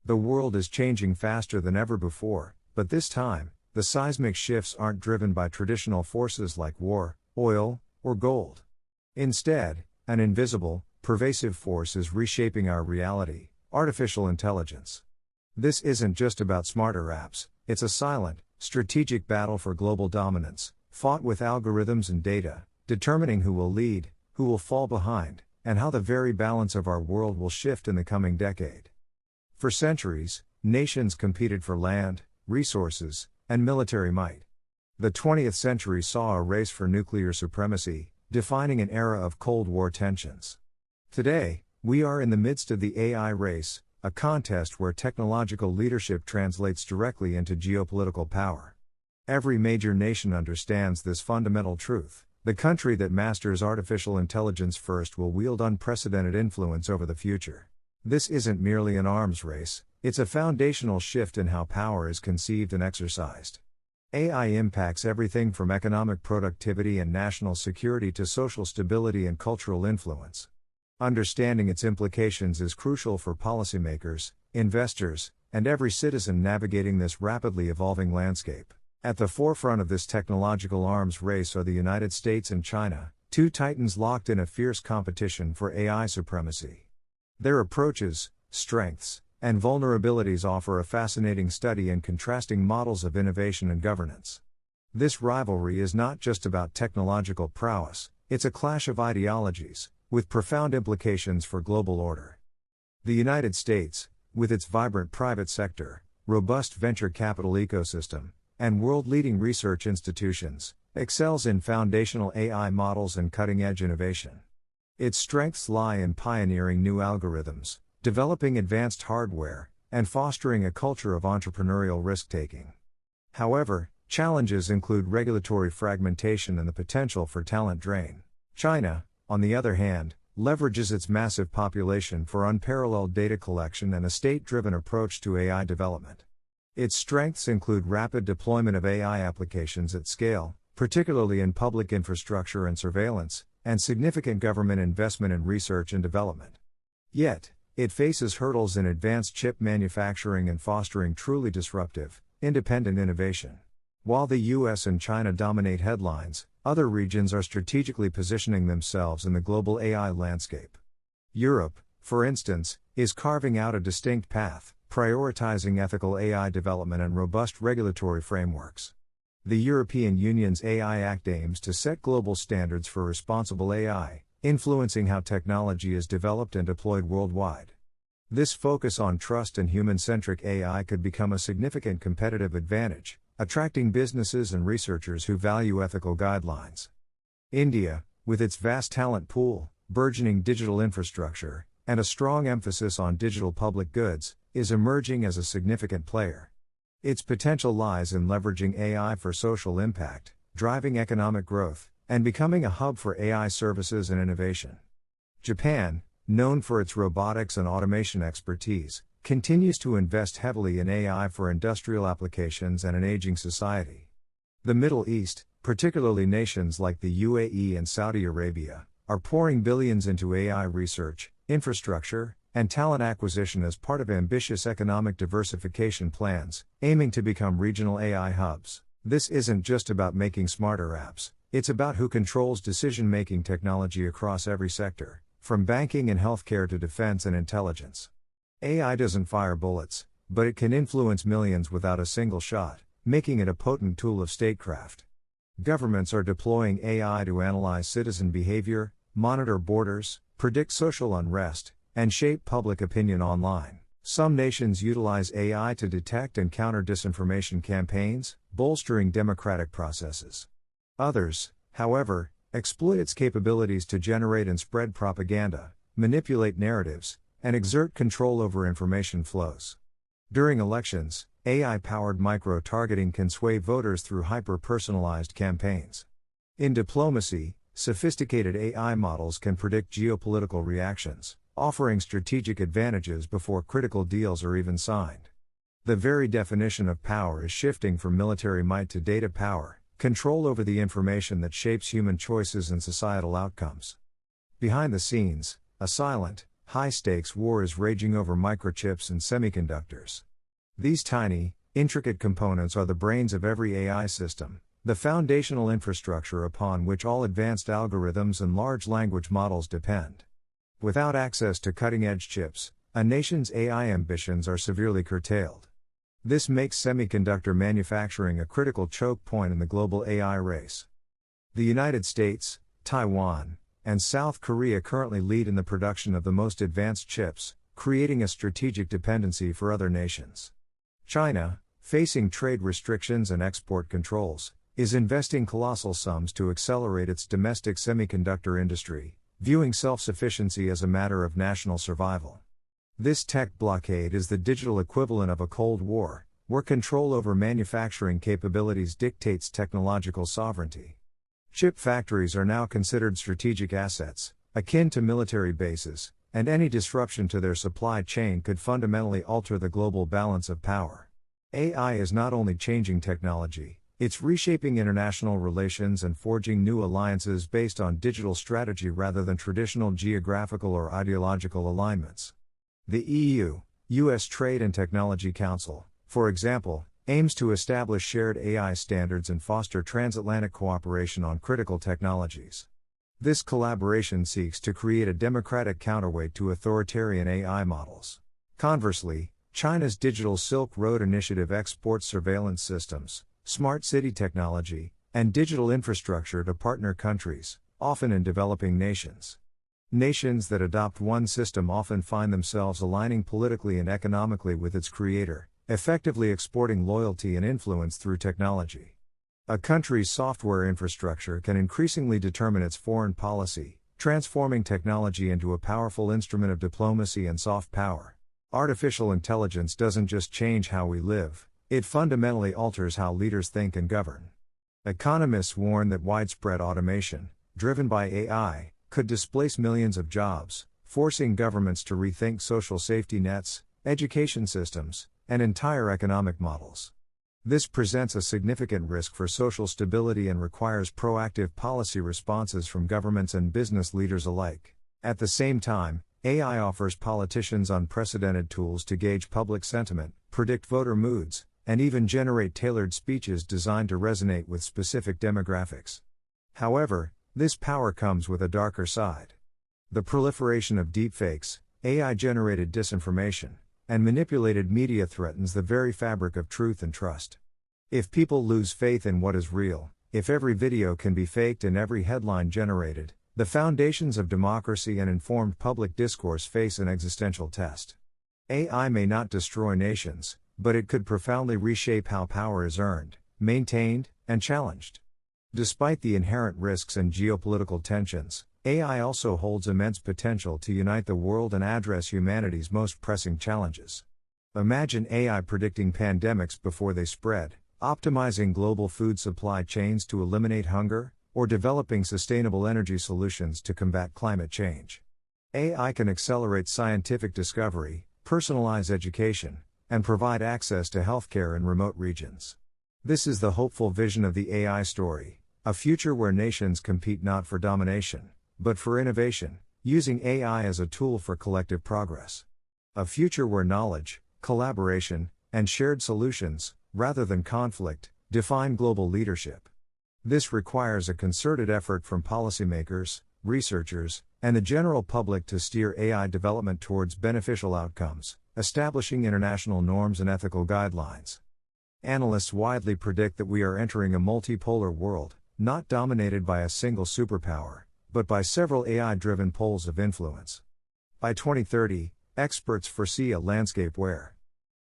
The world is changing faster than ever before, but this time, the seismic shifts aren't driven by traditional forces like war, oil, or gold. Instead, an invisible, pervasive force is reshaping our reality: artificial intelligence. This isn't just about smarter apps, it's a silent, strategic battle for global dominance, fought with algorithms and data, determining who will lead, who will fall behind, and how the very balance of our world will shift in the coming decade. For centuries, nations competed for land, resources, and military might. The 20th century saw a race for nuclear supremacy, defining an era of Cold War tensions. Today, we are in the midst of the AI race, a contest where technological leadership translates directly into geopolitical power. Every major nation understands this fundamental truth: the country that masters artificial intelligence first will wield unprecedented influence over the future. This isn't merely an arms race, it's a foundational shift in how power is conceived and exercised. AI impacts everything from economic productivity and national security to social stability and cultural influence. Understanding its implications is crucial for policymakers, investors, and every citizen navigating this rapidly evolving landscape. At the forefront of this technological arms race are the United States and China, two titans locked in a fierce competition for AI supremacy. Their approaches, strengths, and vulnerabilities offer a fascinating study in contrasting models of innovation and governance. This rivalry is not just about technological prowess, it's a clash of ideologies, with profound implications for global order. The United States, with its vibrant private sector, robust venture capital ecosystem, and world-leading research institutions, excels in foundational AI models and cutting-edge innovation. Its strengths lie in pioneering new algorithms, developing advanced hardware, and fostering a culture of entrepreneurial risk-taking. However, challenges include regulatory fragmentation and the potential for talent drain. China, on the other hand, leverages its massive population for unparalleled data collection and a state-driven approach to AI development. Its strengths include rapid deployment of AI applications at scale, particularly in public infrastructure and surveillance, and significant government investment in research and development. Yet, it faces hurdles in advanced chip manufacturing and fostering truly disruptive, independent innovation. While the US and China dominate headlines, other regions are strategically positioning themselves in the global AI landscape. Europe, for instance, is carving out a distinct path, prioritizing ethical AI development and robust regulatory frameworks. The European Union's AI Act aims to set global standards for responsible AI, influencing how technology is developed and deployed worldwide. This focus on trust and human-centric AI could become a significant competitive advantage, attracting businesses and researchers who value ethical guidelines. India, with its vast talent pool, burgeoning digital infrastructure, and a strong emphasis on digital public goods, is emerging as a significant player. Its potential lies in leveraging AI for social impact, driving economic growth, and becoming a hub for AI services and innovation. Japan, known for its robotics and automation expertise, continues to invest heavily in AI for industrial applications and an aging society. The Middle East, particularly nations like the UAE and Saudi Arabia, are pouring billions into AI research, infrastructure, and talent acquisition as part of ambitious economic diversification plans, aiming to become regional AI hubs. This isn't just about making smarter apps, it's about who controls decision-making technology across every sector, from banking and healthcare to defense and intelligence. AI doesn't fire bullets, but it can influence millions without a single shot, making it a potent tool of statecraft. Governments are deploying AI to analyze citizen behavior, monitor borders, predict social unrest, and shape public opinion online. Some nations utilize AI to detect and counter disinformation campaigns, bolstering democratic processes. Others, however, exploit its capabilities to generate and spread propaganda, manipulate narratives, and exert control over information flows. During elections, AI-powered micro-targeting can sway voters through hyper-personalized campaigns. In diplomacy, sophisticated AI models can predict geopolitical reactions, offering strategic advantages before critical deals are even signed. The very definition of power is shifting from military might to data power, control over the information that shapes human choices and societal outcomes. Behind the scenes, a silent, high-stakes war is raging over microchips and semiconductors. These tiny, intricate components are the brains of every AI system, the foundational infrastructure upon which all advanced algorithms and large language models depend. Without access to cutting-edge chips, a nation's AI ambitions are severely curtailed. This makes semiconductor manufacturing a critical choke point in the global AI race. The United States, Taiwan, and South Korea currently lead in the production of the most advanced chips, creating a strategic dependency for other nations. China, facing trade restrictions and export controls, is investing colossal sums to accelerate its domestic semiconductor industry, viewing self-sufficiency as a matter of national survival. This tech blockade is the digital equivalent of a Cold War, where control over manufacturing capabilities dictates technological sovereignty. Chip factories are now considered strategic assets, akin to military bases, and any disruption to their supply chain could fundamentally alter the global balance of power. AI is not only changing technology, it's reshaping international relations and forging new alliances based on digital strategy rather than traditional geographical or ideological alignments. The EU, US Trade and Technology Council, for example, aims to establish shared AI standards and foster transatlantic cooperation on critical technologies. This collaboration seeks to create a democratic counterweight to authoritarian AI models. Conversely, China's Digital Silk Road Initiative exports surveillance systems, smart city technology, and digital infrastructure to partner countries, often in developing nations. Nations that adopt one system often find themselves aligning politically and economically with its creator, effectively exporting loyalty and influence through technology. A country's software infrastructure can increasingly determine its foreign policy, transforming technology into a powerful instrument of diplomacy and soft power. Artificial intelligence doesn't just change how we live, it fundamentally alters how leaders think and govern. Economists warn that widespread automation, driven by AI, could displace millions of jobs, forcing governments to rethink social safety nets, education systems, and entire economic models. This presents a significant risk for social stability and requires proactive policy responses from governments and business leaders alike. At the same time, AI offers politicians unprecedented tools to gauge public sentiment, predict voter moods, and even generate tailored speeches designed to resonate with specific demographics. However, this power comes with a darker side. The proliferation of deepfakes, AI-generated disinformation, and manipulated media threatens the very fabric of truth and trust. If people lose faith in what is real, if every video can be faked and every headline generated, the foundations of democracy and informed public discourse face an existential test. AI may not destroy nations, but it could profoundly reshape how power is earned, maintained, and challenged. Despite the inherent risks and geopolitical tensions, AI also holds immense potential to unite the world and address humanity's most pressing challenges. Imagine AI predicting pandemics before they spread, optimizing global food supply chains to eliminate hunger, or developing sustainable energy solutions to combat climate change. AI can accelerate scientific discovery, personalize education, and provide access to healthcare in remote regions. This is the hopeful vision of the AI story, a future where nations compete not for domination, but for innovation, using AI as a tool for collective progress. A future where knowledge, collaboration, and shared solutions, rather than conflict, define global leadership. This requires a concerted effort from policymakers, researchers, and the general public to steer AI development towards beneficial outcomes, establishing international norms and ethical guidelines. Analysts widely predict that we are entering a multipolar world, not dominated by a single superpower, but by several AI-driven poles of influence. By 2030, experts foresee a landscape where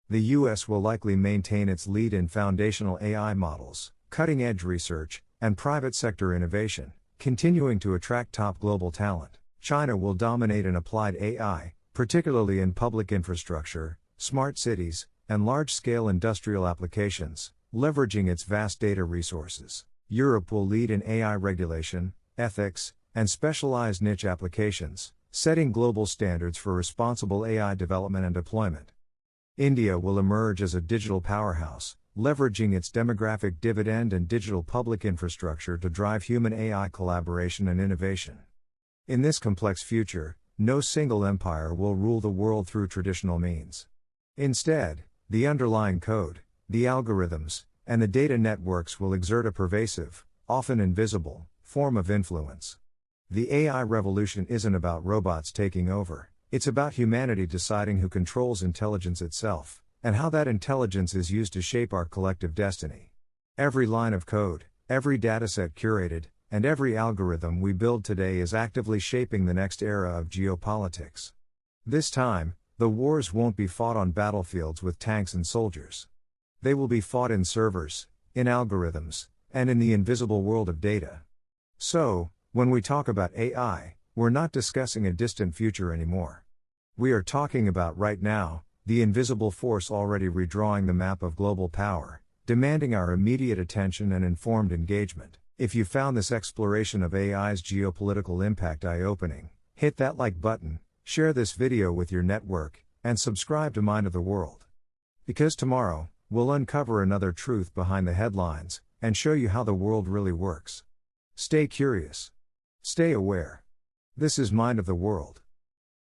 the US will likely maintain its lead in foundational AI models, cutting-edge research, and private sector innovation, continuing to attract top global talent. China will dominate in applied AI, particularly in public infrastructure, smart cities, and large-scale industrial applications, leveraging its vast data resources. Europe will lead in AI regulation, ethics, and specialized niche applications, setting global standards for responsible AI development and deployment. India will emerge as a digital powerhouse, leveraging its demographic dividend and digital public infrastructure to drive human AI collaboration and innovation. In this complex future, no single empire will rule the world through traditional means. Instead, the underlying code, the algorithms, and the data networks will exert a pervasive, often invisible, form of influence. The AI revolution isn't about robots taking over, it's about humanity deciding who controls intelligence itself, and how that intelligence is used to shape our collective destiny. Every line of code, every dataset curated, and every algorithm we build today is actively shaping the next era of geopolitics. This time, the wars won't be fought on battlefields with tanks and soldiers. They will be fought in servers, in algorithms, and in the invisible world of data. So, when we talk about AI, we're not discussing a distant future anymore. We are talking about right now, the invisible force already redrawing the map of global power, demanding our immediate attention and informed engagement. If you found this exploration of AI's geopolitical impact eye-opening, hit that like button, share this video with your network, and subscribe to Mind of the World. Because tomorrow, we'll uncover another truth behind the headlines, and show you how the world really works. Stay curious. Stay aware. This is Mind of the World.